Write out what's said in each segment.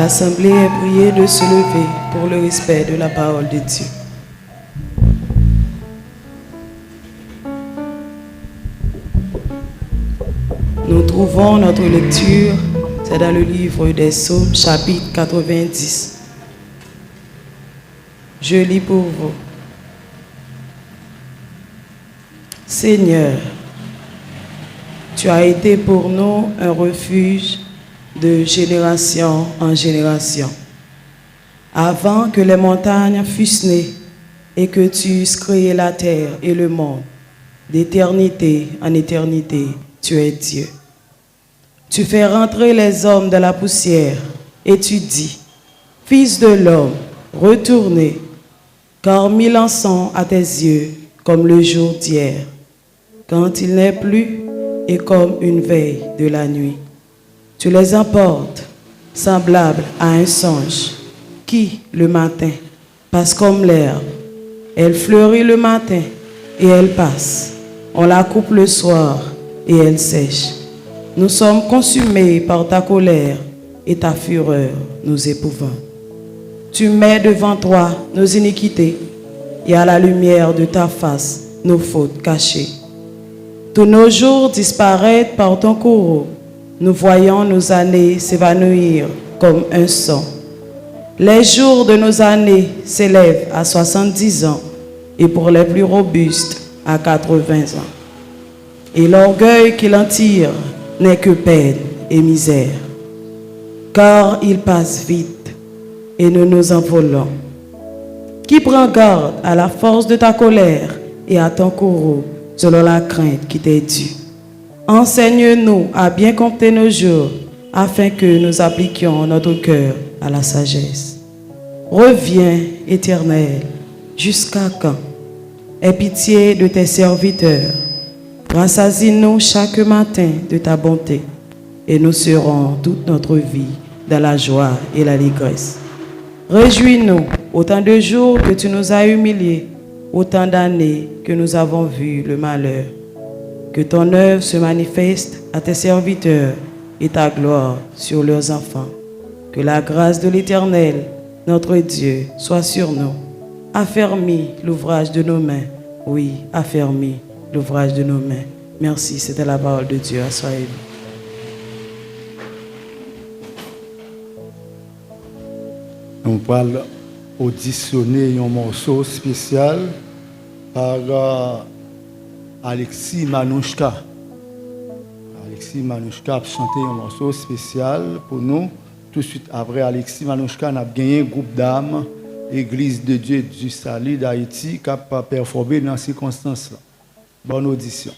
L'Assemblée est priée de se lever pour le respect de la parole de Dieu. Nous trouvons notre lecture, c'est dans le livre des Psaumes, chapitre 90. Je lis pour vous. Seigneur, tu as été pour nous un refuge de génération en génération. Avant que les montagnes fussent nées et que tu eusses créé la terre et le monde, d'éternité en éternité, tu es Dieu. Tu fais rentrer les hommes dans la poussière et tu dis, Fils de l'homme, retournez, car 1000 ans sont à tes yeux comme le jour d'hier, quand il n'est plus et comme une veille de la nuit. Tu les emportes, semblables à un songe, qui, le matin, passe comme l'herbe. Elle fleurit le matin et elle passe. On la coupe le soir et elle sèche. Nous sommes consumés par ta colère et ta fureur nous épouvante. Tu mets devant toi nos iniquités et à la lumière de ta face nos fautes cachées. Tous nos jours disparaissent par ton courroux. Nous voyons nos années s'évanouir comme un son. Les jours de nos années s'élèvent à 70 ans et pour les plus robustes à 80 ans. Et l'orgueil qui l'en tire n'est que peine et misère. Car il passe vite et nous nous envolons. Qui prend garde à la force de ta colère et à ton courroux selon la crainte qui t'est due. Enseigne-nous à bien compter nos jours afin que nous appliquions notre cœur à la sagesse. Reviens, Éternel, jusqu'à quand? Aie pitié de tes serviteurs. Rassasie-nous chaque matin de ta bonté et nous serons toute notre vie dans la joie et l'allégresse. Réjouis-nous autant de jours que tu nous as humiliés, autant d'années que nous avons vu le malheur. Que ton œuvre se manifeste à tes serviteurs et ta gloire sur leurs enfants. Que la grâce de l'Éternel, notre Dieu, soit sur nous. Affermis l'ouvrage de nos mains. Oui, affermis l'ouvrage de nos mains. Merci, c'était la parole de Dieu. Soyez-vous. On parle auditionner un morceau spécial par Alexis Manouchka. Alexis Manouchka a chanté un morceau spécial pour nous. Tout de suite après Alexis Manouchka, on a gagné un groupe d'âmes, Église de Dieu du Salut d'Haïti, qui a performé dans ces circonstances-là. Bonne audition.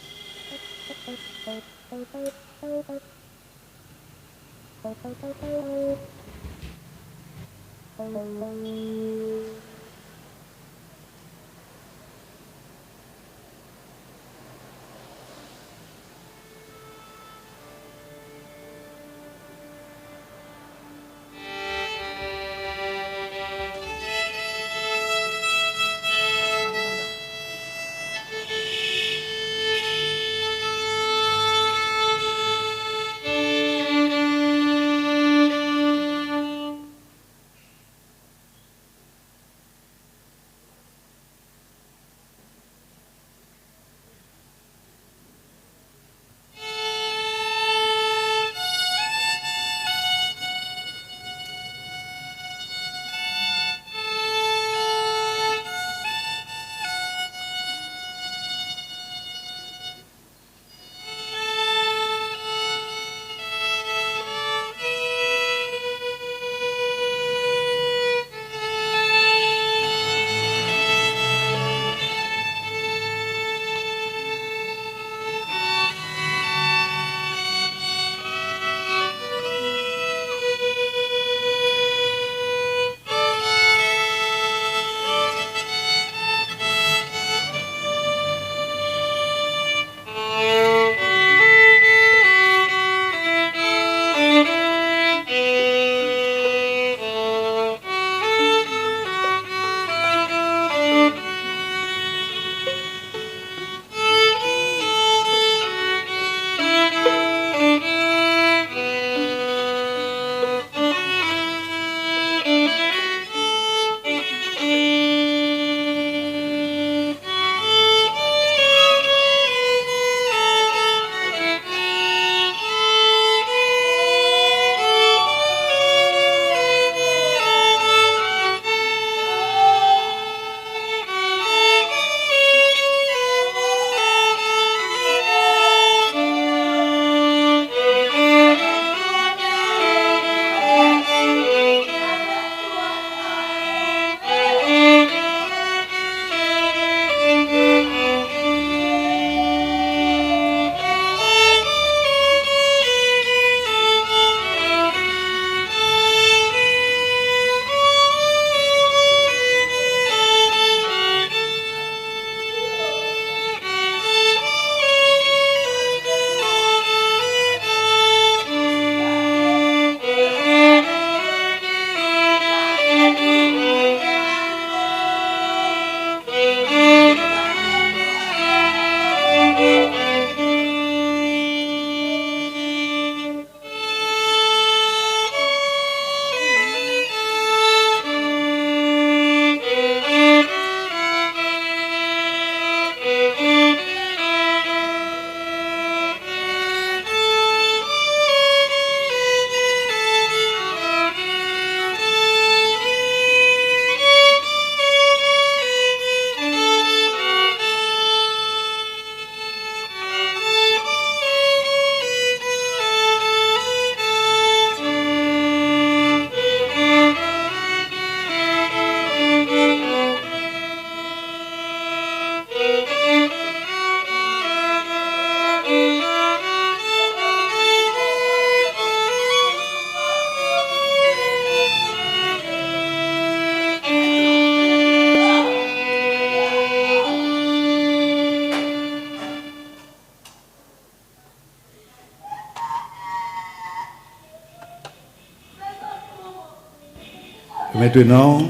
Maintenant,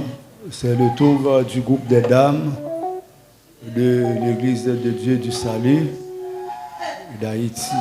c'est le tour du groupe des dames de l'Église de Dieu du Salut d'Haïti.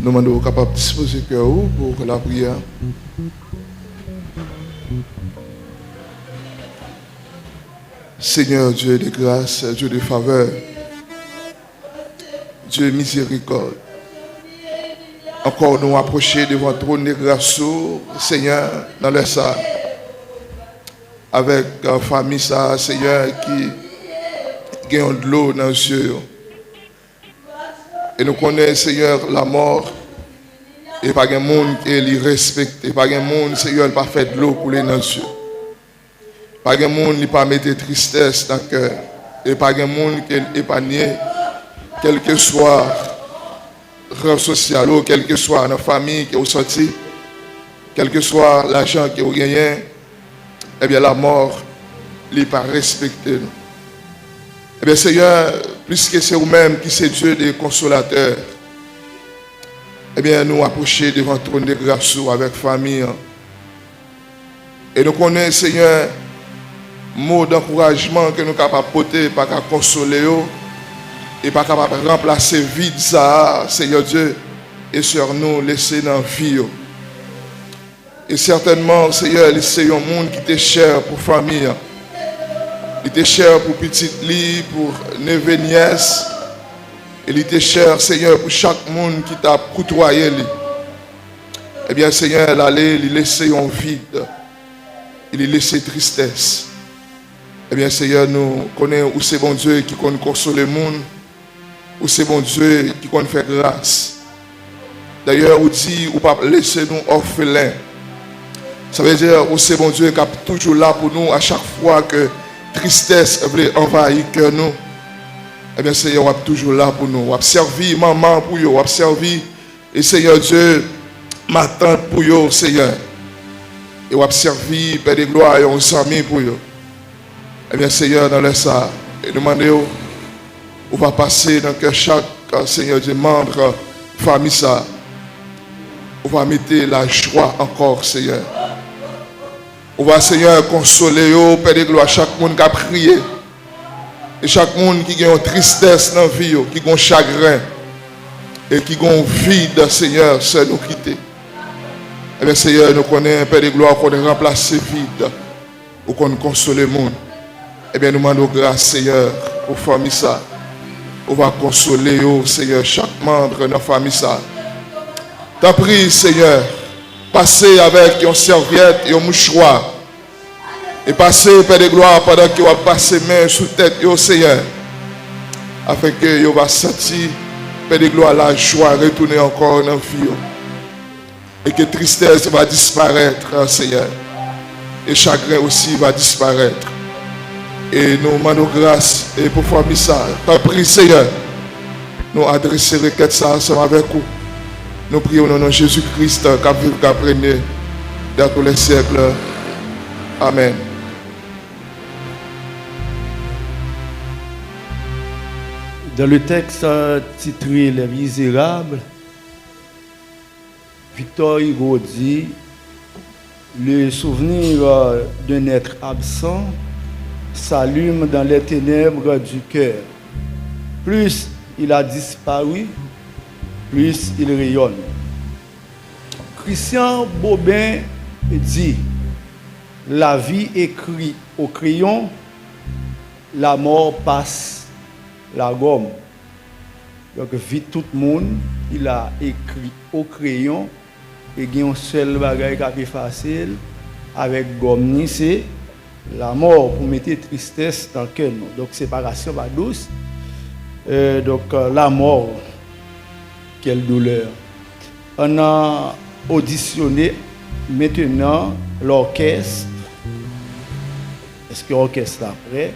Nous demandons capable de disposer le cœur pour la prière. Seigneur Dieu de grâce, Dieu de faveur, Dieu de miséricorde. Encore nous approcher devant le trône de grâce, Seigneur, dans le ça, avec la famille, ça, Seigneur, qui gagne de l'eau dans les yeux. Et nous connaissons, Seigneur, la mort. Et pas de monde qui les respecte. Et pas de monde, Seigneur, qui pas fait de l'eau pour les dans les yeux. Pas de monde qui pas mettre tristesse dans le cœur. Et pas de monde qui est épargné, quel que soit le rang social ou quel que soit la famille qui est sorti, quel que soit l'argent qui est gagné, eh bien la mort n'est pas respectée. Eh bien Seigneur, puisque c'est vous-même qui c'est Dieu des consolateurs, eh bien nous approcher devant le trône de grâce avec famille. Et nous connaissons, Seigneur, mots d'encouragement que nous sommes capables de porter, pas qu'à consoler et pas capable de remplacer vide ça, Seigneur Dieu, et sur nous laisser dans la vie. Et certainement, Seigneur, c'est un monde qui t'est cher pour famille. Il était cher pour petite lit, pour neveu nièce. Il était cher, Seigneur, pour chaque monde qui t'a côtoyé. Eh bien, Seigneur, il laissait un vide. Il laissait tristesse. Eh bien, Seigneur, nous connaissons où c'est bon Dieu qui connaît consoler le monde, où c'est bon Dieu qui connaît faire grâce. D'ailleurs, on dit, ou pas laisser nous orphelins. Ça veut dire, où c'est bon Dieu qui est toujours là pour nous à chaque fois que tristesse veut envahir cœur nous. Eh bien, Seigneur, on est toujours là pour nous. On a servi maman pour vous, on a servi, et Seigneur Dieu, ma tante pour vous, Seigneur. Et on a servi, Père de gloire, et on amis pour vous. Eh bien, Seigneur, dans le ça, et demandez-vous, on va passer dans que chaque, Seigneur Dieu, membre, famille, ça, on va mettre la joie encore, Seigneur. On va, Seigneur, consoler, Père de gloire, chaque monde qui a prié. Et chaque monde qui a une tristesse dans la vie, qui a un chagrin, et qui a un vide, Seigneur, c'est nous quitter. Eh bien, Seigneur, nous connaissons, Père de gloire, qu'on a remplacé vide, ou qu'on a consolé le monde. Eh bien, nous demandons grâce, Seigneur, pour la famille ça. On va consoler, Seigneur, chaque membre de la famille ça. T'as pris, Seigneur, passez avec une serviette et un mouchoir. Et passez, Père de gloire, pendant que vous passez main sous tête, Seigneur. Afin que vous va sentir, Père de gloire, la joie retourner encore dans la vie. Et que tristesse va disparaître, Seigneur. Et chagrin aussi va disparaître. Et nous demandons grâce et pour famille ça. T'as pris, Seigneur. Nous adresser requête ça ensemble avec vous. Nous prions au nom de Jésus-Christ, qui vive, qui règne dans tous les siècles. Amen. Dans le texte titré Les Misérables, Victor Hugo dit le souvenir d'un être absent s'allume dans les ténèbres du cœur. Plus il a disparu, plus il rayonne. Christian Bobin dit la vie écrit au crayon, la mort passe la gomme. Donc, vite tout le monde, il a écrit au crayon et il y a un seul bagage qui est facile avec gomme, c'est la mort pour mettre tristesse dans le cœur. Donc, séparation pas douce. Donc, la mort, quelle douleur. On a auditionné maintenant l'orchestre. Est-ce que l'orchestre est prêt?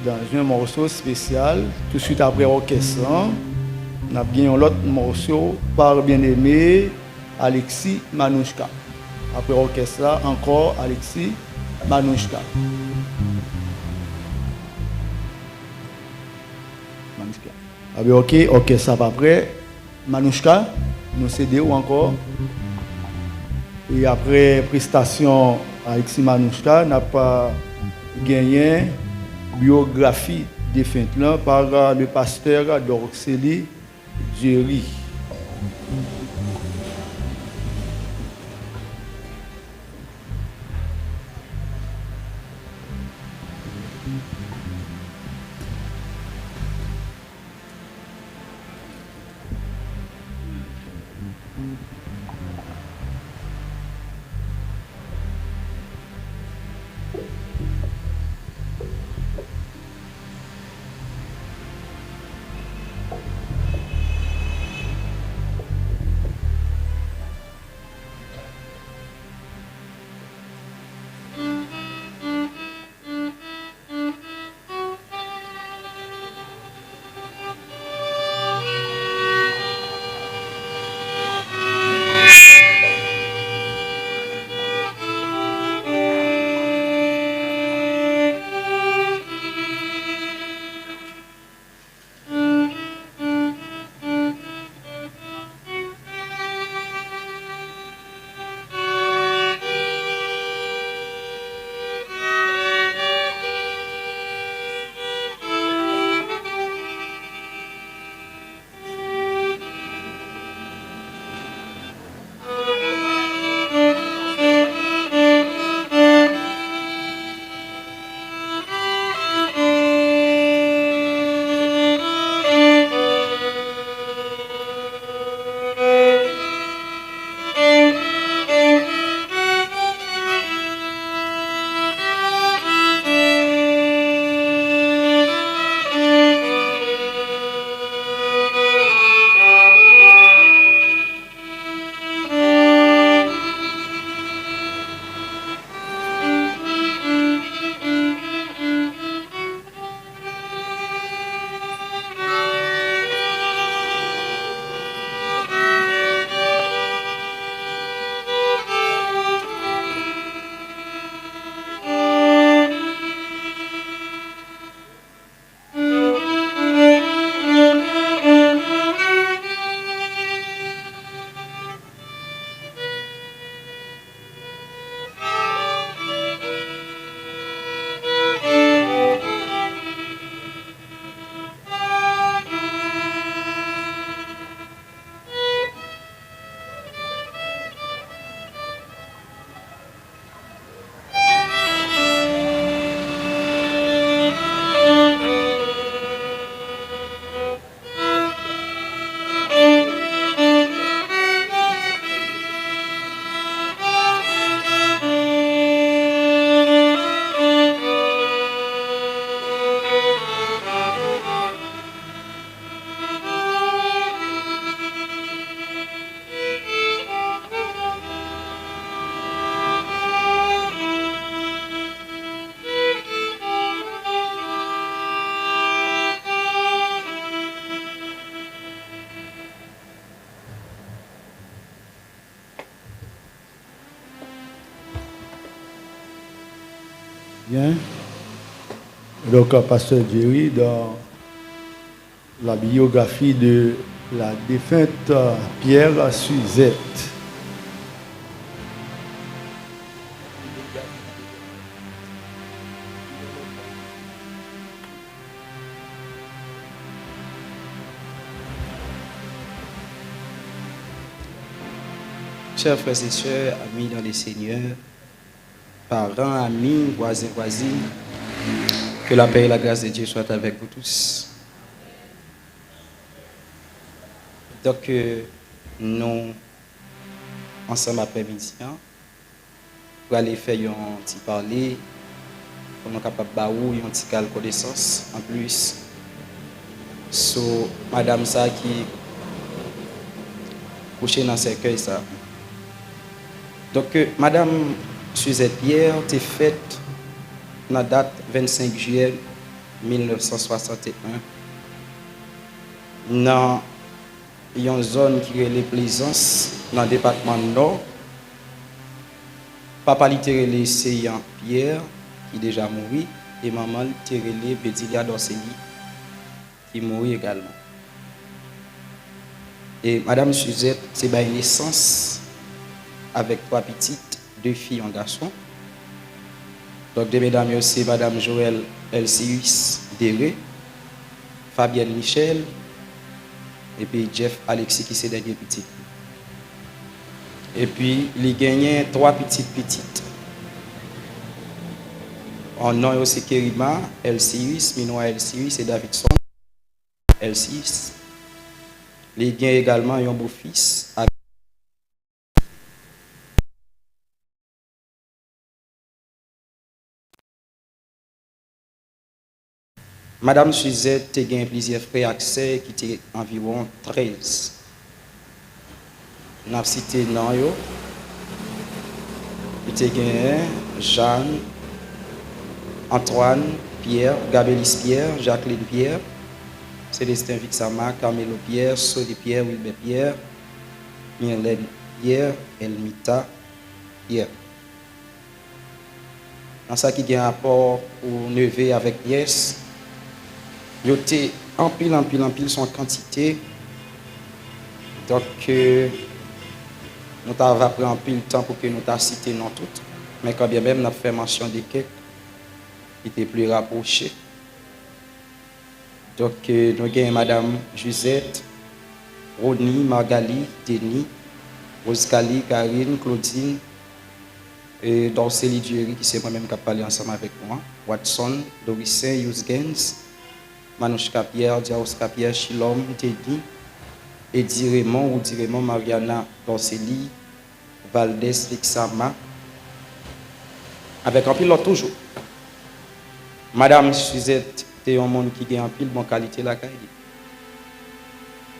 Dans un morceau spécial, tout de suite après l'orchestre, on a bien un autre morceau par bien-aimé Alexis Manouchka. Après l'orchestre, encore Alexis Manouchka. Ah bien, ok, orchestre pas prêt. Manouchka, nous cédons encore. Et après prestation Alexis Manouchka, n'a pas gagné biographie défunte là par le pasteur d'Orxélie Jerry. Bien. Donc, Pasteur Jerry, dans la biographie de la défunte Pierre Suzette. Chers frères et sœurs, amis dans les Seigneurs, parents, amis, voisins, voisines, que la paix et la grâce de Dieu soient avec vous tous. Donc, nous, ensemble après-midi, pour aller faire un petit parler, pour nous capables de un petit connaissance en plus sur Madame ça qui couchée dans ce cercueil ça. Donc, Madame Suzette Pierre était faite la date 25 juillet 1961 dans une zone qui est les Plaisance dans le département nord. Papa littéralement Seyan Pierre qui est déjà mort et maman littéralement Bédilia Dorseli qui est mort également. Et Madame Suzette c'est par naissance avec 3 petites, 2 filles, 1 garçon. Donc, deux mesdames, c'est Madame Joël Elsius Déré, Fabienne Michel et puis Jeff Alexis qui c'est dernier petit. Et puis il gagnait 3 petites. En nom aussi Kerima, L6, Minoa L6 et Davidson L6. Il gagne également un beau-fils. Madame Suzette a gagné plusieurs frères accès qui étaient environ 13. Nous avons cité Nanyo, qui a gagné Jeanne, Antoine, Pierre, Gabelis Pierre, Jacqueline Pierre, Célestin Vixama, Carmelo Pierre, Sodi Pierre, Wilbert Pierre, Myrlène Pierre, Elmita Pierre. Dans ça qui a un rapport au neveu avec nièce, il y a en pile son quantité. Donc, nous avons pris un pile temps pour que nous t'as cité non toutes. Mais quand bien même, nous avons fait mention de quelques qui étaient plus rapprochés. Donc, nous avons Madame Jusette, Roni, Margali, Denis, Roscali, Karine, Claudine, et Dorceli Dury, qui c'est moi-même qui a parlé ensemble avec moi, Watson, Dorissin, Yusgens, Manouchka Pierre, Diaoska Pierre, Chilom, Teddy, Edi Raymond, Oudi Raymond, Mariana Dorceli, Valdez, Lixama, avec un pilote toujours. Madame Suzette, c'était un monde qui a un pile bonne qualité la caille.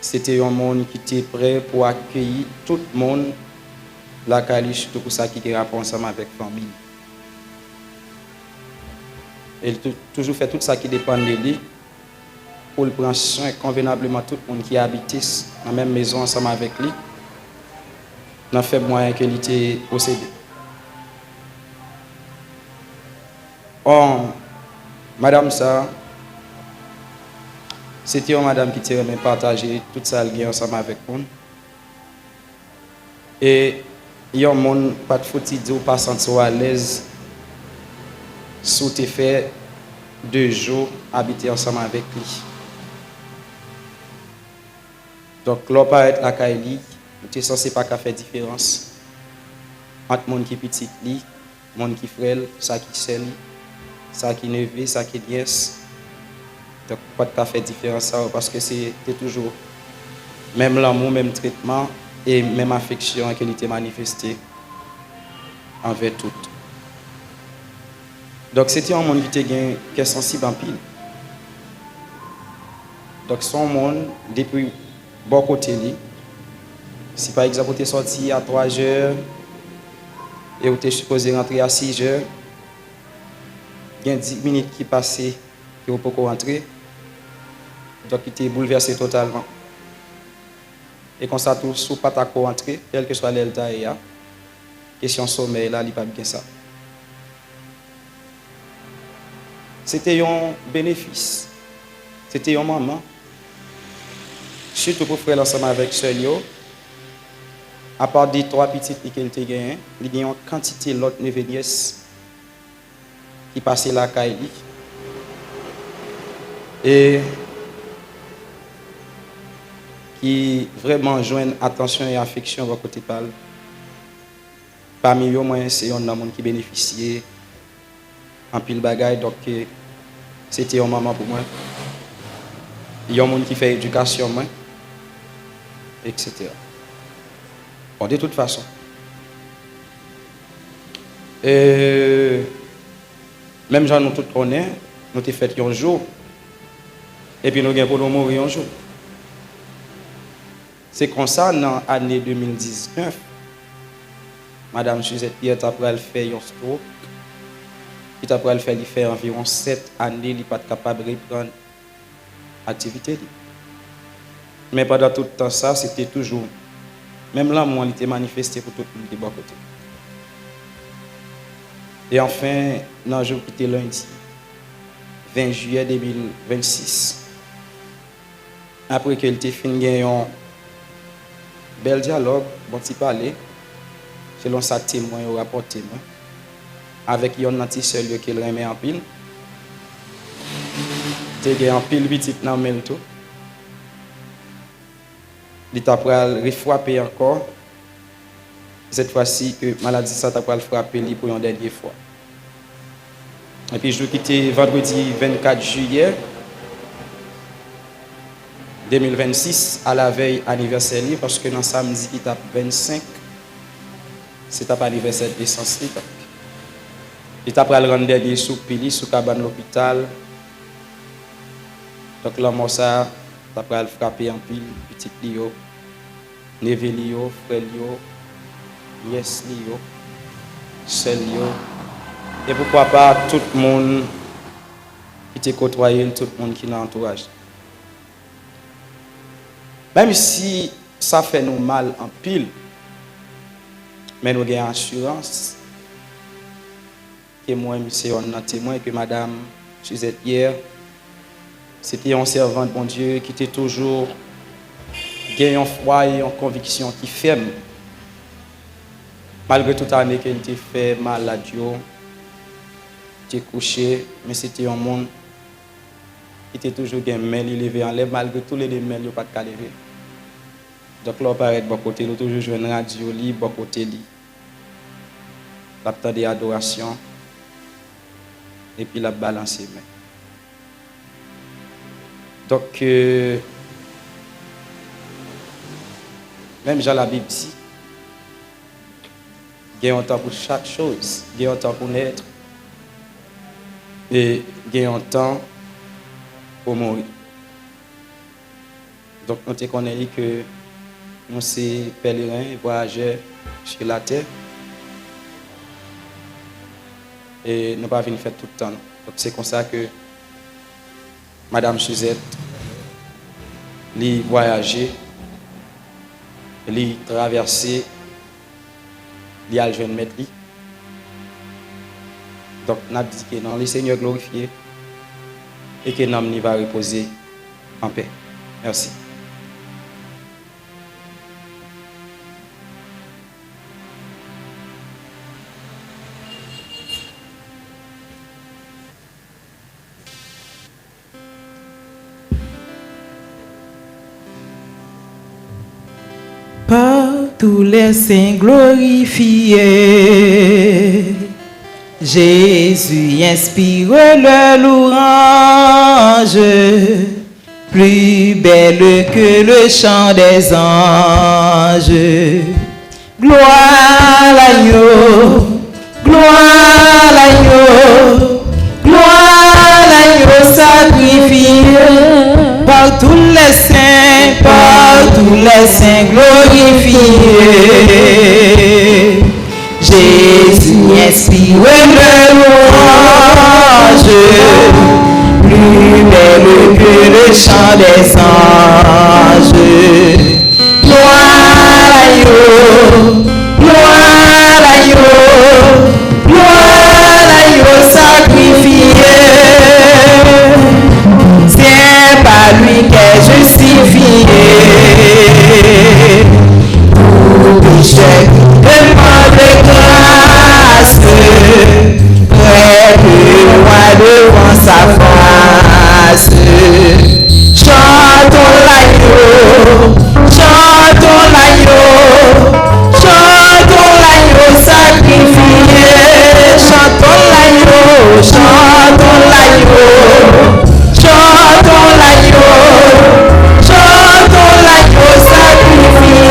C'était un monde qui était prêt pour accueillir tout le monde la caille, surtout pour ça qui a rapport ensemble avec la famille. Elle toujours fait tout ça qui dépend de lui pour le prendre soin convenablement tout le monde qui habite dans la même maison ensemble avec lui. Dans fait moyen que était possédé. Madame ça, c'était une madame qui t'a partagé tout ça ensemble avec nous. Et il y a un monde pas de faute dire pas sentir à l'aise sous tes fait 2 jours habiter ensemble avec lui. Donc là pas être la Kaili, tu es censé pas faire différence entre monde qui petit li, monde qui frêle, ça qui sel, ça qui neveu, ça qui nièce. Donc pas de faire différence ça parce que c'est toujours même l'amour, même traitement et même affection qui était manifestée envers tout. Donc c'était un monde qui est sensible en pile. Donc son monde depuis bon côté li, si par exemple tu es sorti à 3 heures et tu es supposé rentrer à 6 heures, il y a 10 minutes qui passent que vous ne pouvez pas rentrer. Donc il était bouleversé totalement. Et quand ça tout sous pas ta rentrer, quel que soit l'elta et question sommeil là, il pas bien ça. C'était un bénéfice. C'était un maman. Surtout pour faire l'ensemble avec Sœur, à part des 3 petites qu'elle a gagnées, il y a une quantité d'autres neveux nièces qui passaient la caille. Et qui vraiment joignent attention et affection à côté de parle. Parmi eux, moi, c'est un homme qui bénéficiait en pile bagaille, donc c'était un maman pour moi. Il y a un monde qui fait éducation, moi, etc. Bon, de toute façon. Même gens nous tous connaissons, nous avons fait un jour, et puis nous avons pour nous mourir un jour. C'est comme ça, dans l'année 2019, Madame Suzette Pierre a fait un stroke. Il a fait environ 7 années, il n'est pas capable de reprendre l'activité. Mais pendant tout le temps, ça, c'était toujours. Même là, moi, il était manifesté pour tout le monde de bon côté. Et enfin, dans le jour qui était lundi, 20 juillet 2026, après qu'elle était fini un bel dialogue, bon petit parler, selon sa témoin ou rapport témoin, avec un petit seul qui remet en pile. Il y a en pile petit dans le tout. il t'a refrappé encore. Cette fois-ci, que maladie ça t'a frappé pour une dernière fois. Et puis, je quitté vendredi 24 juillet 2026 à la veille anniversaire parce que dans samedi qui tape 25, c'est tape anniversaire de l'essence. Il t'a pris le rendre dernier sous pili, sous cabane l'hôpital. Donc l'homme ça t'a pris le frapper en pile, petit lio, neveu lio, frère lio, yes lio, seul lio. Et pourquoi pas tout le monde qui t'a côtoyé, tout le monde qui l'a entourage. Même si ça fait nous mal en pile, mais nous avons assurance que moi, c'est un témoin que madame Suzette hier, c'était un servant de bon Dieu qui était toujours gagnant foi et en conviction qui ferme. Malgré toute année qu'elle était fait mal à Dieu, était couché, mais c'était un monde qui était toujours bien main levé en l'air malgré tous les mains il pas de lever. Donc là on paraît de bon côté, il toujours jouer une radio li bon côté li. La temps de adoration et puis la balancer main. Donc même dans la Bible ici, il y a un temps pour chaque chose, il y a un temps pour naître et il y a un temps pour mourir. Donc nous te connaissons que nous sommes pèlerins et voyageurs sur la terre et nous ne pas venir faire tout le temps. Donc c'est comme ça que Madame Suzette li voyager, li traverser, li al jeune mettre li. Donc n'a dit que non, le Seigneur glorifié et que l'homme va reposer en paix. Merci. Par tous les saints glorifiés, Jésus inspire le louange, plus belle que le chant des anges. Gloire à l'agneau, gloire à l'agneau, gloire à l'agneau sacrifié. Par tous les saints glorifiés, Jésus inspire le louange, plus belle que le chant des anges. Gloire à l'agneau, gloire à l'agneau, gloire à l'agneau sacrifié. C'est par lui qu'est justifié. Pour pécheur qui demande grâce, près de loin devant sa face. Chantons l'agneau, chantons l'agneau, chantons l'agneau sacrifié. Chantons l'agneau, chantons l'agneau, chantons l'agneau, chantons l'agneau sacrifié.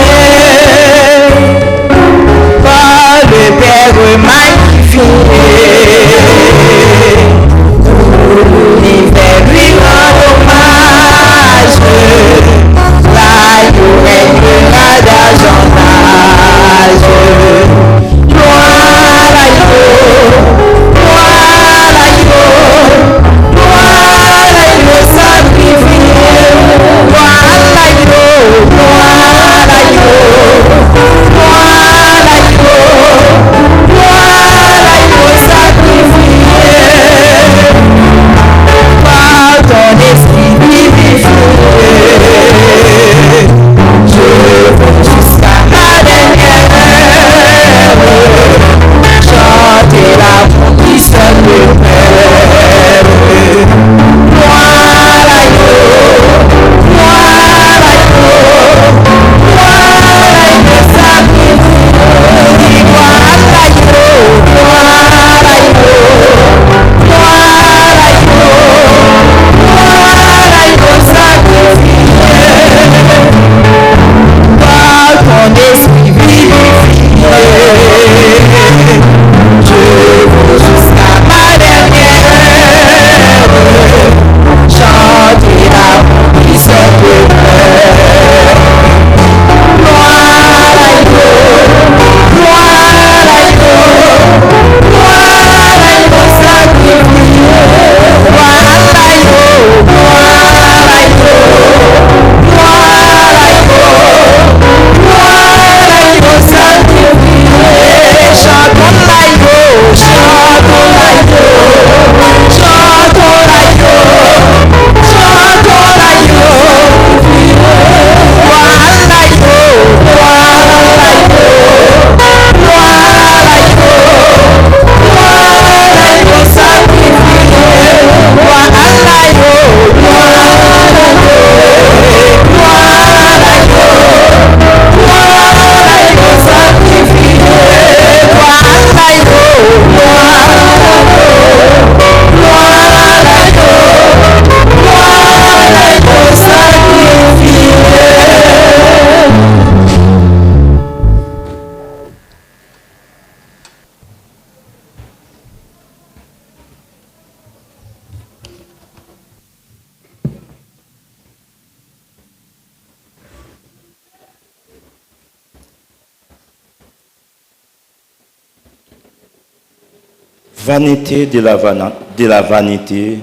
Vanité de la vanité,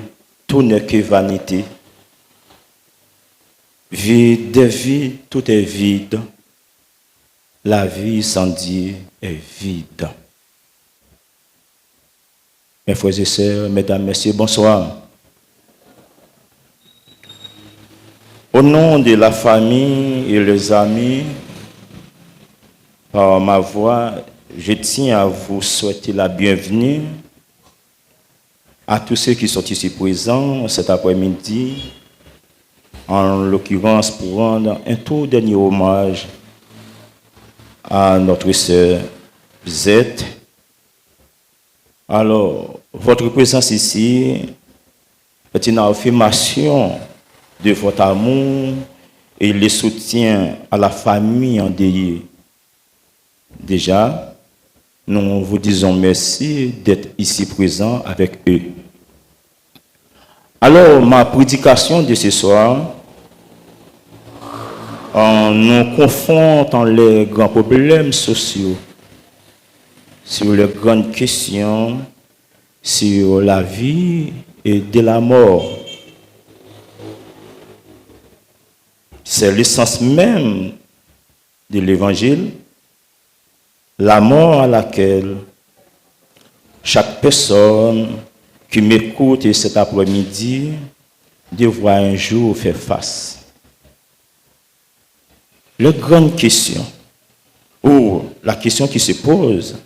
tout n'est que vanité. Vide des vides, tout est vide. La vie sans Dieu est vide. Mes frères et sœurs, mesdames, messieurs, bonsoir. Au nom de la famille et les amis, par ma voix, je tiens à vous souhaiter la bienvenue à tous ceux qui sont ici présents cet après-midi, en l'occurrence pour rendre un tout dernier hommage à notre sœur Z. Alors, votre présence ici est une affirmation de votre amour et le soutien à la famille endeuillée. Déjà, nous vous disons merci d'être ici présent avec eux. Alors, ma prédication de ce soir, en nous confrontant les grands problèmes sociaux, sur les grandes questions, sur la vie et de la mort. C'est l'essence même de l'Évangile, la mort à laquelle chaque personne qui m'écoute cet après-midi devra un jour faire face. La grande question, ou la question qui se pose,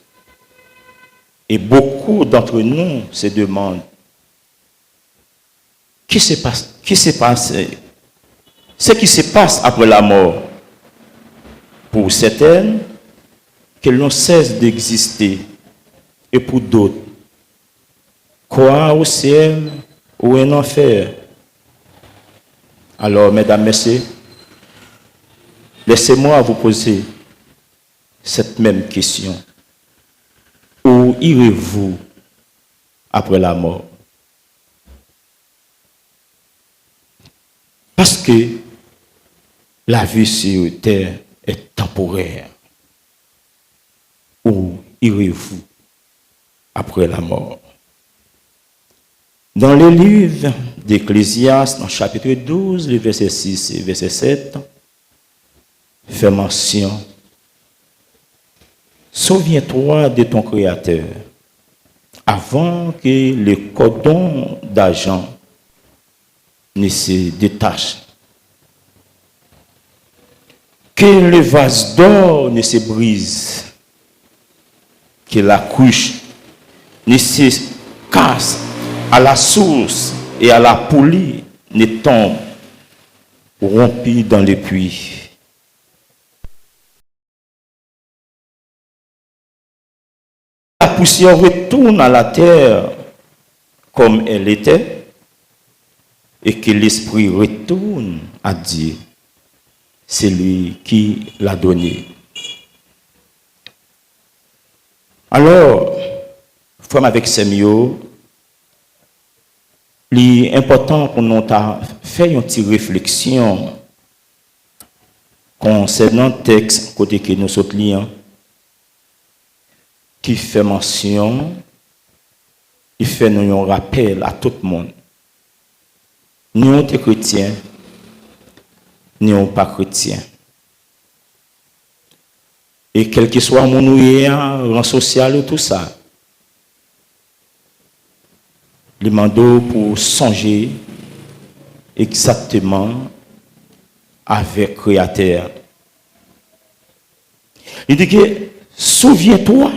et beaucoup d'entre nous se demandent, ce qui se passe après la mort? Pour certaines, que l'on cesse d'exister, et pour d'autres, croire au ciel ou un enfer. Alors, mesdames, messieurs, laissez-moi vous poser cette même question. Où irez-vous après la mort? Parce que la vie sur terre est temporaire. Où irez-vous après la mort? Dans le livre d'Ecclésiaste, dans chapitre 12, les versets 6 et verset 7, fait mention: souviens-toi de ton Créateur avant que le cordon d'argent ne se détache, que le vase d'or ne se brise, que la couche ne se casse à la source et à la poulie ne tombe rompue dans le puits. La poussière retourne à la terre comme elle était et que l'esprit retourne à Dieu, c'est lui qui l'a donné. Alors, frère avec Semio, l'important pour nous faire une petite réflexion concernant le texte côté que nous sommes liens, qui fait mention, il fait nous un rappel à tout le monde. Nous sommes chrétiens, nous sommes pas chrétiens. Et quel que soit mon rang social ou tout ça, les mandats pour songer exactement avec le Créateur. Il dit que souviens-toi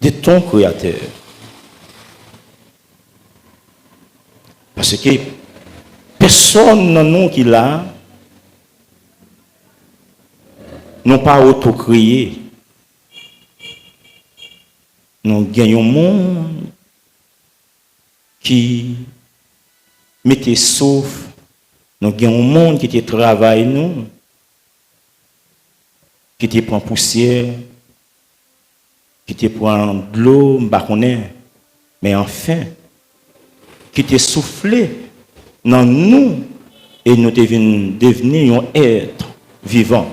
de ton Créateur. Parce que personne dans nous qui l'a n'ont pas auto-créé. Nous gagnons un monde qui mettait sauf. Nous gagnons un monde qui te travaille nous, qui te prend poussière, qui te prend de l'eau, mais enfin, qui te soufflé dans nous et nous devenir un être vivant.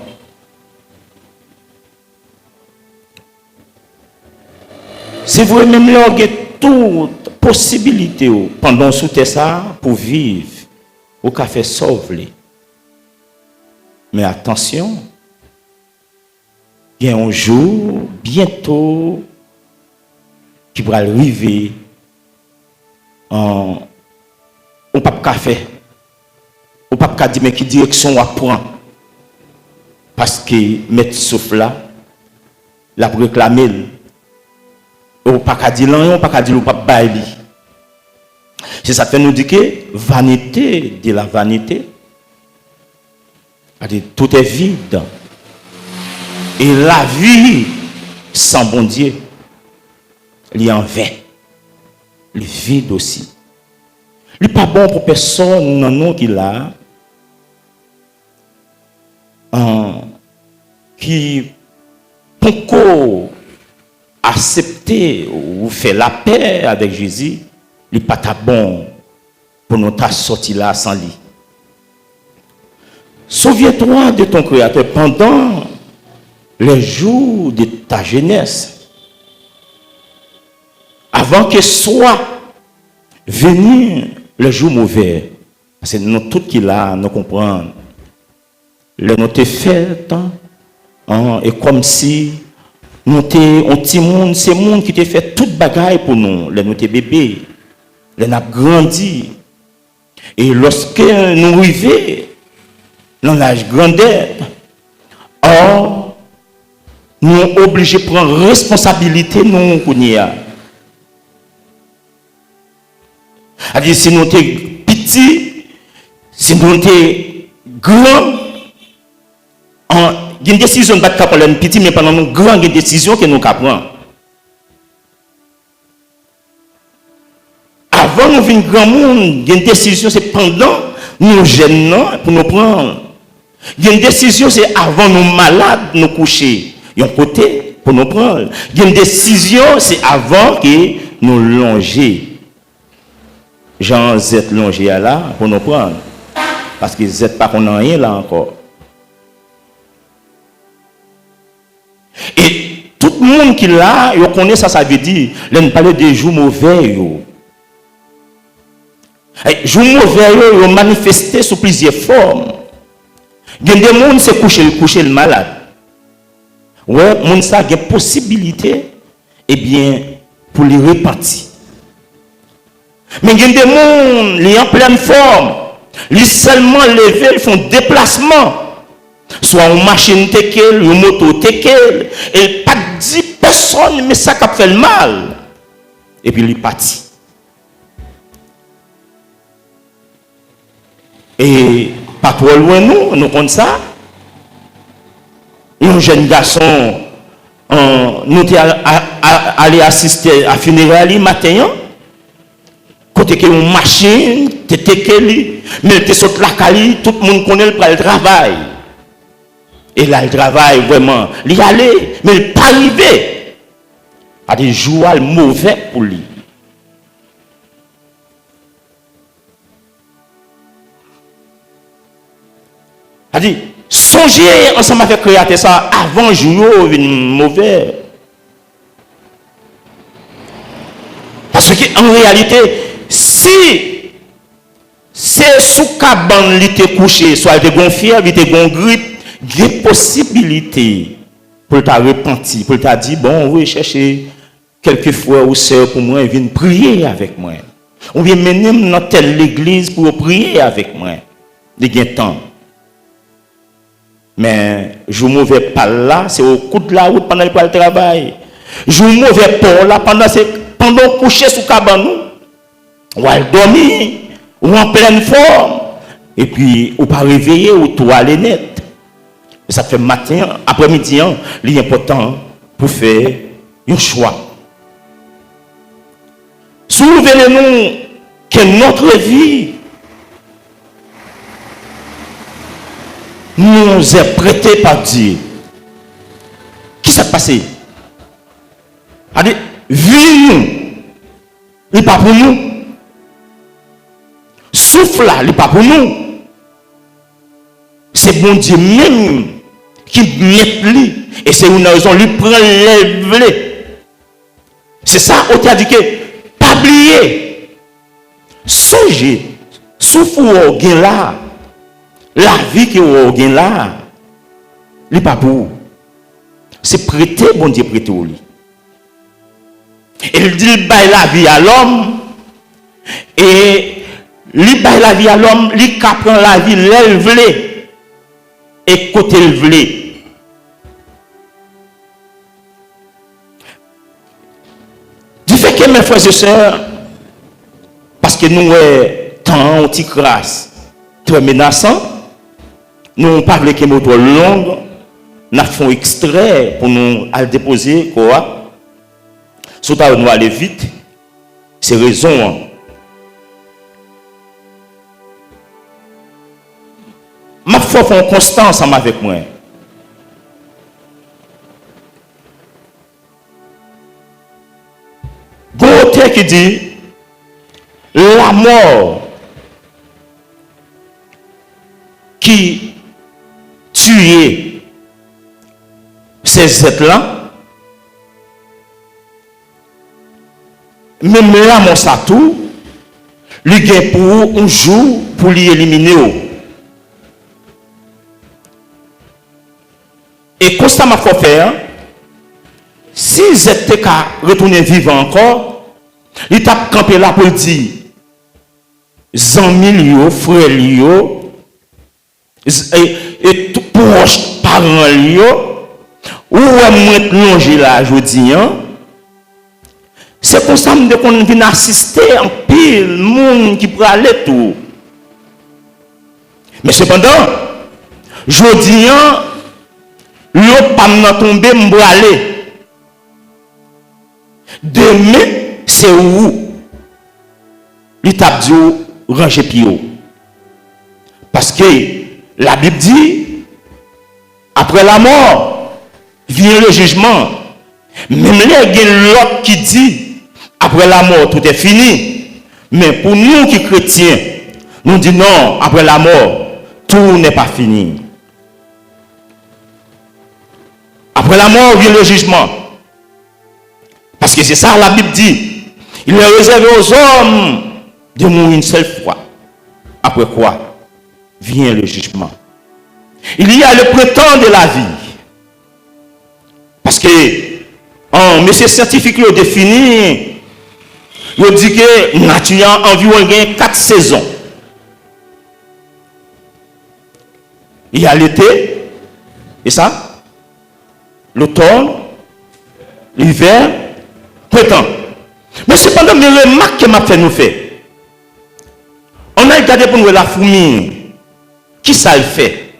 C'est vrai, même là, il y a toute possibilité pendant sous ça pour vivre au café sauve-les. Mais attention, il y a un jour, bientôt, qui va arriver au pape café. Au pape dit mais qui direction on prend. Parce que mettre souffle là, la réclamer. Au pape dit non, au pape dit le pape baili. C'est ça fait nous dire que vanité de la vanité. Tout est vide. Et la vie sans bon Dieu, il y a un vain. Le vide aussi. Il n'est pas bon pour personne non non qui l'a. Qui peut accepter ou faire la paix avec Jésus, il n'est pas bon pour nous sortir là sans lui. Souviens-toi de ton Créateur pendant les jours de ta jeunesse, avant que soit venu le jour mauvais. Parce que nous tous qui là, nous comprenons. Les nous te fait, et comme si nous te, un petit monde, c'est le monde qui te fait toute bagaille pour nous. Les nous te bébés, les nous grandi. Et lorsque nous arrivons dans l'âge grandeur, or, nous sommes obligés de prendre responsabilité, nous, c'est-à-dire, si nous sommes petits, si nous sommes grands, il y a une décision de ne pas prendre petit, mais pendant nous grands, il y a une décision que nous prenons. Avant nous venir grand monde, il y a une décision, c'est pendant nous jeunes pour nous prendre. Il y a une décision, c'est avant nous malades, nous coucher. Il y a un côté pour nous prendre. Il y a une décision, c'est avant que nous longer. Jean Z longé là pour nous prendre. Parce que Z pas qu'on a rien là encore. Et tout le monde qui l'a, il connaît ça, ça veut dire, il parle des jours mauvais. Les jours mauvais, ils ont manifesté sous plusieurs formes. Il y a des gens qui se coucher le malade. Ouais, moun ça a une possibilité, eh bien, pour les repentir. Mais il y a des gens qui sont en pleine forme, ils seulement lever, ils font déplacement. Soit une machine tekel, une moto tekel, et pas 10 personnes, mais ça qui fait le mal. Et puis il est parti. Et pas trop loin nous comme ça. Un jeune garçon, nous allé assister à funérailles matin. Côté que une machine, mais tu sautes la cali, tout le monde connaît le travail. Et là, il travaille vraiment. Il y allait, mais il n'est pas arrivé. À des jours mauvais pour lui. A dit, songez ensemble avec le Créateur ça avant le jour mauvais. Parce qu'en réalité, si c'est sous cabane qui était couché, soit il était gonflé, il était grippe, il y a possibilité pour te repentir, pour te dire, bon, oui, chercher quelques frères ou sœurs pour moi, ils viennent prier avec moi. On vient mener dans telle église pour prier avec moi. Il y a temps. Mais je ne mauvais pas là, c'est au coup de la route pendant le travail. Je ne mauvais pas là pendant coucher sous cabane. On va dormir, ou en pleine forme. Et puis, on pas réveiller, ou toile net. Ça fait matin, après-midi, il est important pour faire un choix. Souvenez-nous que notre vie nous est prêtée par Dieu. Qui s'est passé? C'est-à-dire, vie nous, il n'est pas pour nous. Souffle là, il n'est pas pour nous. C'est bon Dieu même qui met lui. Et c'est une raison, lui prend l'élève. C'est ça, on t'a dit que, pas oublier, songez, souffle ou gain là, la vie que vous gain là, n'est pas pour vous. C'est prêter, bon Dieu, prêter au lit. Il dit, il baille la vie à l'homme, et il baille la vie à l'homme, il prend la vie, l'élevée, et côté l'élevée. Du fait que mes frères et sœurs, parce que nous temps anti crasse très menaçant, nous parlons que moto longue, nous faisons extrait pour nous aller déposer quoi. Surtout nous aller vite, c'est raison. Ma foi fait une constance avec moi. Gauthier qui dit la mort qui tuait ces êtres-là, même là, mon satou, lui gagne pour un jour pour l'y éliminer. Et constamment, il faut faire, si ils étaient qu'à retourner vivant encore, il t'a campé là pour dire, amis, frères, et tout proche parents, ou est plongé là, je dis, c'est comme ça qu'on vient assister en pile, monde qui peut aller tout. Mais cependant, je dis, l'eau pas m'a tombé, m'bralé. Demain, c'est où? L'étape dit, ranger pied. Parce que la Bible dit, après la mort, vient le jugement. Même il y a l'autre qui dit, après la mort, tout est fini. Mais pour nous qui chrétiens, nous disons non, après la mort, tout n'est pas fini. Après la mort vient le jugement. Parce que c'est ça la Bible dit. Il est réservé aux hommes de mourir une seule fois. Après quoi vient le jugement. Il y a le printemps de la vie. Parce que monsieur scientifique le définit, il dit que nature a environ 4 saisons. Il y a l'été, et ça, l'automne, l'hiver, printemps. Mais cependant, les remarques que m'a fait nous faire. On a regardé pour nous la fourmi. Qui ça le fait?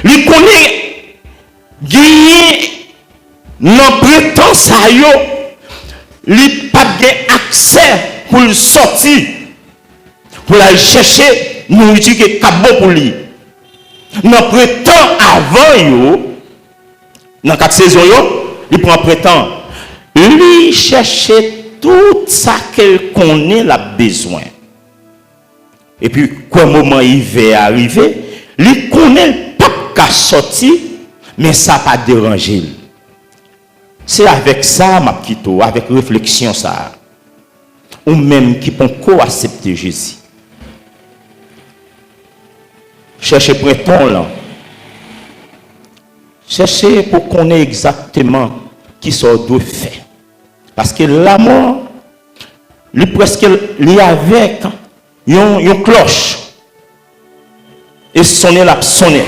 Il connaît gagner dans printemps ça yo, il pas de accès pour le sortir, pour aller chercher nourriture qui est bon pour lui. Dans printemps avant yo, dans 4 saisons yo, il prend printemps. Lui chercher tout ça qu'elle connaît la besoin. Et puis, quand le moment hiver arrivé, il connaît pas qu'à sortir, mais ça n'a pas dérangé. C'est avec ça, ma petite, avec réflexion, ça. Ou même qui peut co-accepter Jésus. Cherchez printemps là. Cherchez pour connaître exactement qui sont doit faire. Parce que la mort, lui presque li avec une cloche. Et sonner la sonner.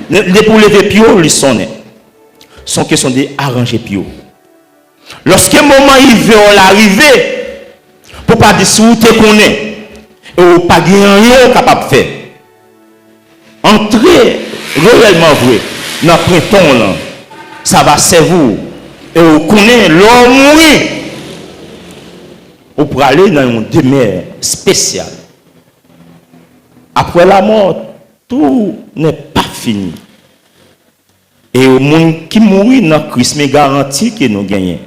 Les pour lever pio, lui sonner. Son question de arranger pio. Lorsque le moment il veut l'arriver, pour pas dire si vous te connaissez, et vous pas rien capable de faire. Entrez réellement vrai dans le printemps là, ça va servir. Et vous connaissez l'homme mourir. Vous pour aller dans une demeure spéciale. Après la mort, tout n'est pas fini. Et au monde qui mourit dans Christ, mais garantit que nous gagnons.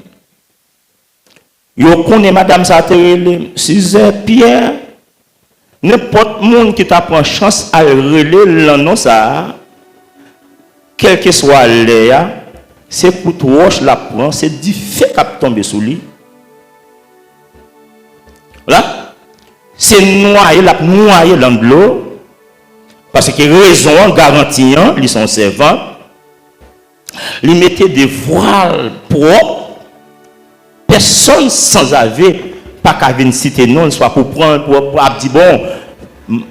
Vous connaissez Madame Saterele, Suzette Pierre, n'importe monde qui t'a pris chance à relayer l'annonce, quel que soit l'air, c'est pour toi, la prend, c'est du fait qui tombe sous lui. Voilà. C'est noyer dans l'eau. Parce que raison garantie, ils sont servants. Ils mettaient des voiles propres. Personne sans avis, pas qu'à venir citer non, soit pour prendre, pour dire bon,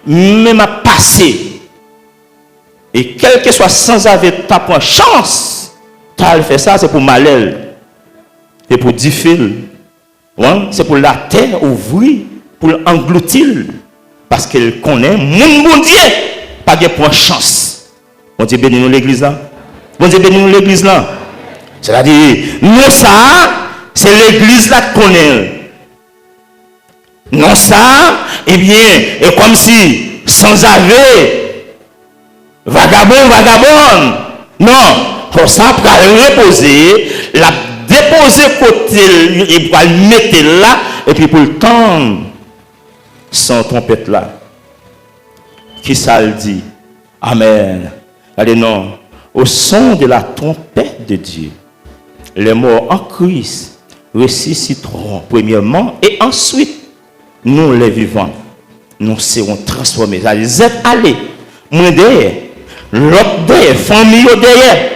même à passer. Et quel que soit sans avis, tu prends chance. Tu as fait ça, c'est pour malheur. C'est pour difficile. Ouais? C'est pour la terre ouvrir, pour engloutir. Parce qu'elle connaît, mon Dieu, pas de prendre chance. Bon Dieu bénis nous l'église là. Bon Dieu bénis nous l'église là. C'est-à-dire, nous ça, c'est l'église là qu'on connaît. Non ça, eh bien, et comme si, sans avis, vagabond. Non, pour ça, pour reposer, la déposer côté, et pour le mettre là, et puis pour le tendre, sans trompette là. Qui ça le dit? Amen. Allez, non. Au son de la trompette de Dieu, les morts en Christ ressusciteront premièrement et ensuite, nous les vivants, nous serons transformés. Allez, moi derrière, l'autre derrière, famille derrière.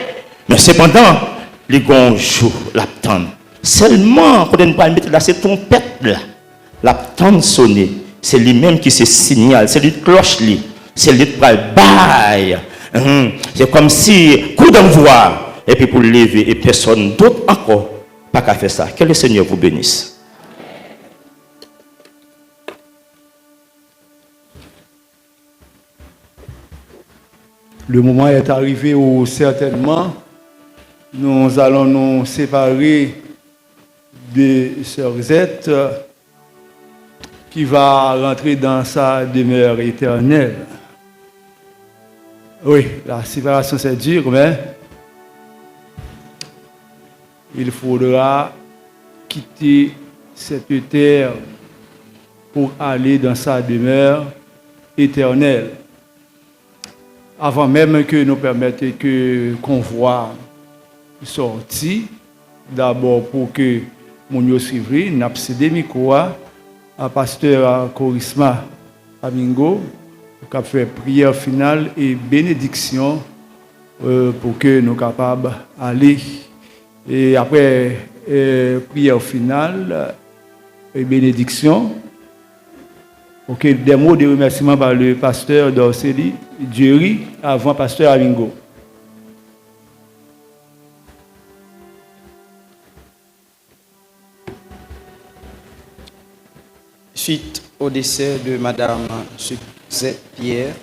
Mais cependant, les grands jours l'attendent. Seulement, quand on ne pas mettre là, cette trompette là, l'attendent sonner. C'est lui-même qui se signale, c'est lui qui cloche lui, c'est lui qui baille. C'est comme si, coup d'envoi, et puis pour lever, et personne d'autre encore, pas qu'à faire ça. Que le Seigneur vous bénisse. Le moment est arrivé où certainement nous allons nous séparer de Sœur Zette qui va rentrer dans sa demeure éternelle. Oui, la séparation c'est dur, mais il faudra quitter cette terre pour aller dans sa demeure éternelle. Avant même que nous permettions que le convoi sorti, d'abord pour que mon suivi, nous avons cédé micro à pasteur Chorisma Amingo, qui a fait prière finale et bénédiction pour que nous soyons capables d'aller. Et après prière finale et bénédiction, ok, des mots de remerciement par le pasteur d'Orseli, Jerry, avant pasteur Amingo. Suite au décès de Madame Suzette Pierre,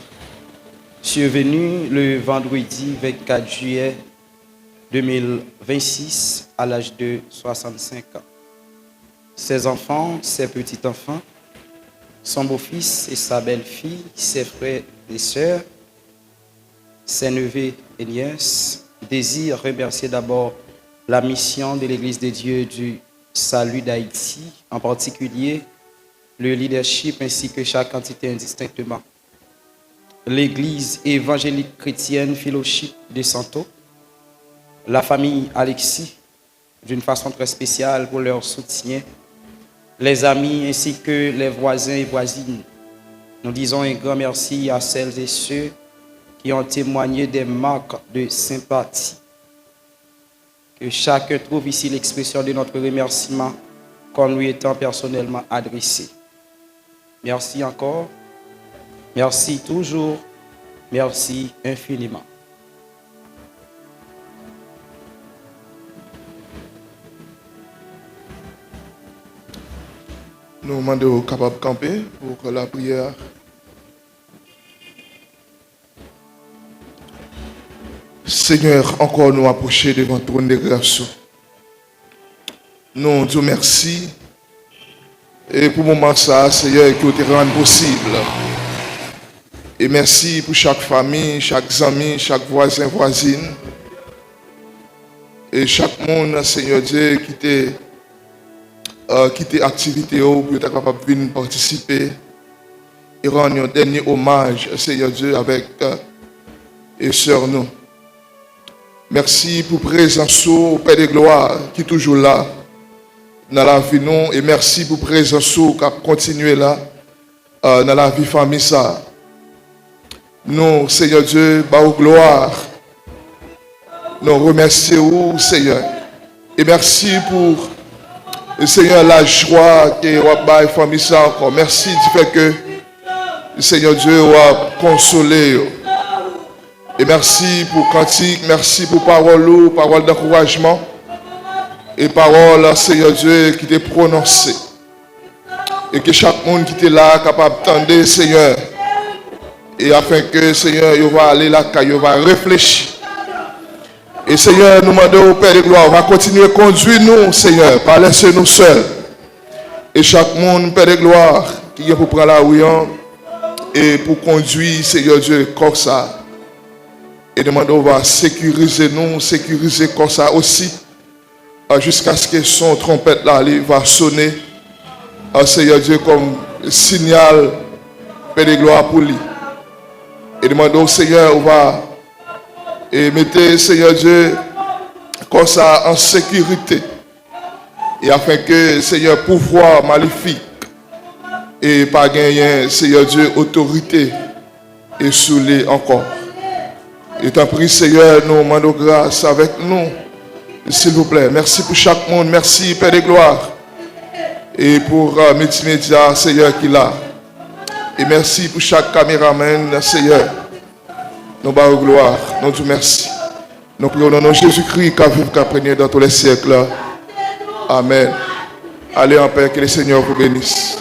survenu le vendredi 24 juillet 2026 à l'âge de 65 ans. Ses enfants, ses petits-enfants, son beau-fils et sa belle-fille, ses frères et sœurs, ses neveux et nièces désirent remercier d'abord la mission de l'Église de Dieu du Salut d'Haïti, en particulier le leadership ainsi que chaque entité indistinctement. L'Église évangélique chrétienne Fellowship de Santo, la famille Alexis, d'une façon très spéciale pour leur soutien, les amis ainsi que les voisins et voisines. Nous disons un grand merci à celles et ceux qui ont témoigné des marques de sympathie. Que chacun trouve ici l'expression de notre remerciement comme lui étant personnellement adressé. Merci encore, merci toujours, merci infiniment. Nous demandons capable de camper pour la prière. Seigneur, encore nous approcher devant le trône de grâce. Nous disons merci. Et pour le moment, ça, Seigneur, qui te rend possible. Et merci pour chaque famille, chaque ami, chaque voisin, voisine. Et chaque monde, Seigneur Dieu, qui quitter activité pour être capable de venir participer et rendre un dernier hommage, Seigneur Dieu, avec et sœur nous. Merci pour présence au Père de gloire qui est toujours là dans la vie nous. Et merci pour présence qui a continué là dans la vie famille ça. Nous, Seigneur Dieu, bah gloire. Nous remercions, Seigneur. Et merci pour, Seigneur, la joie que vous avez famille ça encore. Merci du fait que, Seigneur Dieu, vous a consolé. Et merci pour cantique, merci pour parole d'encouragement. Et parole, Seigneur Dieu, qui t'est prononcée. Et que chaque monde qui est là, capable d'entendre, Seigneur. Et afin que, Seigneur, il va aller là, il va réfléchir. Et Seigneur, nous demandons au Père de gloire, va continuer à conduire nous, Seigneur, pas laisser nous seuls. Et chaque monde, Père de gloire, qui vient pour prendre la rue et pour conduire, Seigneur Dieu, comme ça. Et demandons, va sécuriser nous, sécuriser comme ça aussi, jusqu'à ce que son trompette là, va sonner, Seigneur Dieu, comme signal, Père de gloire pour lui. Et demandons, Seigneur, on va et mettez, Seigneur Dieu, comme ça en sécurité. Et afin que, Seigneur, pouvoir maléfique et pas gagner, Seigneur Dieu, autorité et soulé encore. Et t'en prie, Seigneur, nous demandons grâce avec nous, s'il vous plaît. Merci pour chaque monde. Merci, Père de gloire. Et pour multimédia, Seigneur, qui est là. Et merci pour chaque caméraman, Seigneur. Nous bas gloire, nous te merci. Nous prions dans nom de Jésus-Christ, qu'à vivre, qu'à prégner dans tous les siècles. Amen. Allez en paix, que le Seigneur vous bénisse.